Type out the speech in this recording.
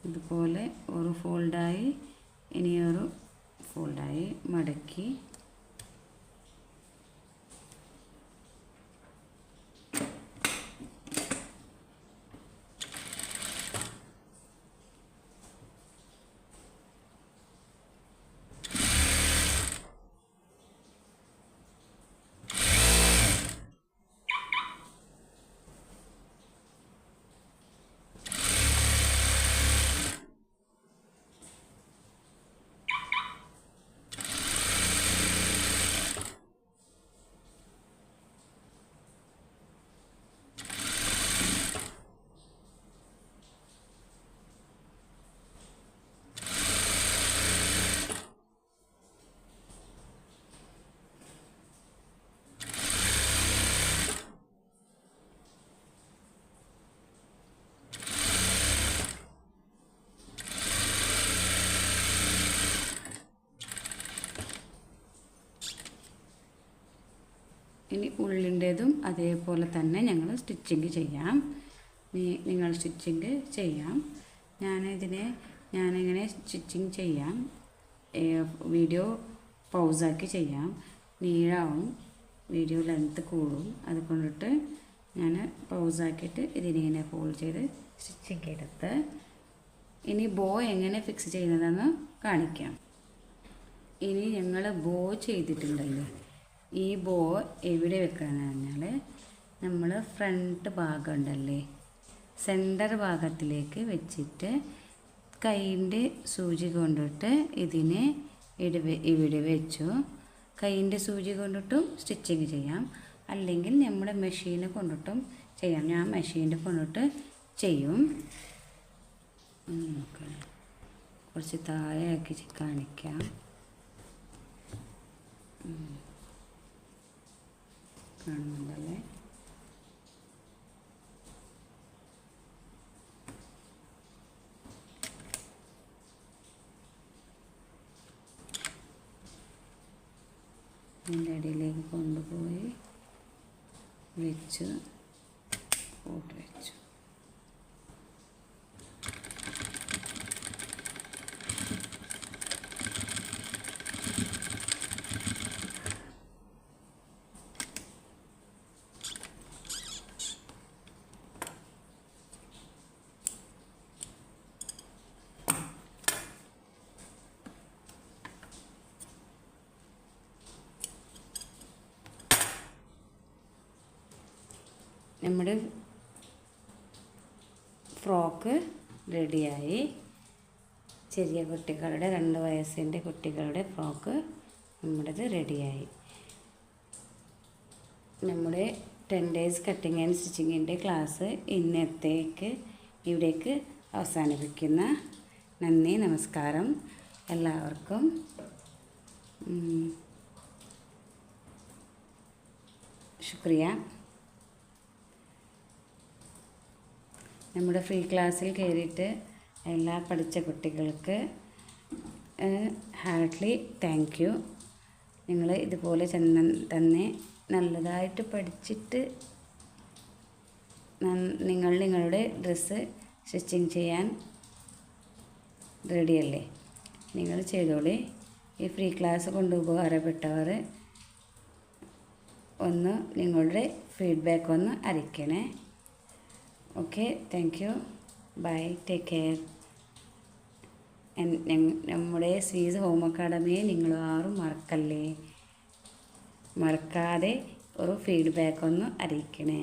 ഇതുപോലെ ഒരു ഫോൾഡായി ഇനിയൊരു ഫോൾഡായി മടക്കി ഇനി ഉള്ളിൻ്റെതും അതേപോലെ തന്നെ ഞങ്ങൾ സ്റ്റിച്ചിങ് ചെയ്യാം. നിങ്ങൾ സ്റ്റിച്ചിങ് ചെയ്യാം. ഞാനിങ്ങനെ സ്റ്റിച്ചിങ് ചെയ്യാം. വീഡിയോ പൗസാക്കി ചെയ്യാം. നീളാവും, വീഡിയോ ലെങ്ത്ത് കൂടും. അതുകൊണ്ടിട്ട് ഞാൻ പൗസാക്കിയിട്ട് ഇതിനിങ്ങനെ ഫോൾഡ് ചെയ്ത് സ്റ്റിച്ചിങ് എടുത്ത് ഇനി ബോ എങ്ങനെ ഫിക്സ് ചെയ്യുന്നതെന്ന് കാണിക്കാം. ഇനി ഞങ്ങൾ ബോ ചെയ്തിട്ടുണ്ടല്ലോ, ഈ ബോ എവിടെ വെക്കണമെന്ന് പറഞ്ഞാൽ നമ്മൾ ഫ്രണ്ട് ഭാഗം ഉണ്ടല്ലേ, സെൻറ്റർ ഭാഗത്തിലേക്ക് വെച്ചിട്ട് കൈയിൻ്റെ സൂചി കൊണ്ടിട്ട് ഇതിനെ ഇവിടെ വെച്ചു. കൈയിൻ്റെ സൂചി കൊണ്ടിട്ടും സ്റ്റിച്ചിങ് ചെയ്യാം, അല്ലെങ്കിൽ നമ്മുടെ മെഷീനെ കൊണ്ടിട്ടും ചെയ്യാം. ഞാൻ മെഷീൻ്റെ കൊണ്ടിട്ട് ചെയ്യും. കുറച്ച് താഴെയാക്കി കാണിക്കാം. കാണുന്നുണ്ടല്ലേ? അതിൻ്റെ അടിയിലേക്ക് കൊണ്ടുപോയി വെച്ച് പോട്ട് വെച്ചു. നമ്മുടെ ഫ്രോക്ക് റെഡിയായി. ചെറിയ കുട്ടികളുടെ 2 വയസ്സിൻ്റെ കുട്ടികളുടെ ഫ്രോക്ക് നമ്മുടേത് റെഡിയായി. നമ്മുടെ 10 days കട്ടിങ് ആൻഡ് സ്റ്റിച്ചിങ്ങിൻ്റെ ക്ലാസ് ഇന്നത്തേക്ക് ഇവിടേക്ക് അവസാനിപ്പിക്കുന്ന. നന്ദി, നമസ്കാരം എല്ലാവർക്കും. ശുക്രിയ. നമ്മുടെ ഫ്രീ ക്ലാസ്സിൽ കയറിയിട്ട് എല്ലാ പഠിച്ച കുട്ടികൾക്ക് ഹാർട്ട്ലി താങ്ക് യു. നിങ്ങൾ ഇതുപോലെ തന്നെ നല്ലതായിട്ട് പഠിച്ചിട്ട് നിങ്ങളുടെ ഡ്രസ്സ് സ്റ്റിച്ചിങ് ചെയ്യാൻ റെഡിയല്ലേ? നിങ്ങൾ ചെയ്തോളി. ഈ ഫ്രീ ക്ലാസ് കൊണ്ട് ഉപകാരപ്പെട്ടവർ ഒന്ന് നിങ്ങളുടെ ഫീഡ്ബാക്ക് ഒന്ന് അറിയിക്കണേ. Okay, thank you. Bye, take care. നമ്മുടെ സ്വീസ് ഹോം അക്കാഡമിയെ നിങ്ങൾ ആരും മറക്കാതെ ഒരു ഫീഡ്ബാക്ക് ഒന്ന് അറിയിക്കണേ.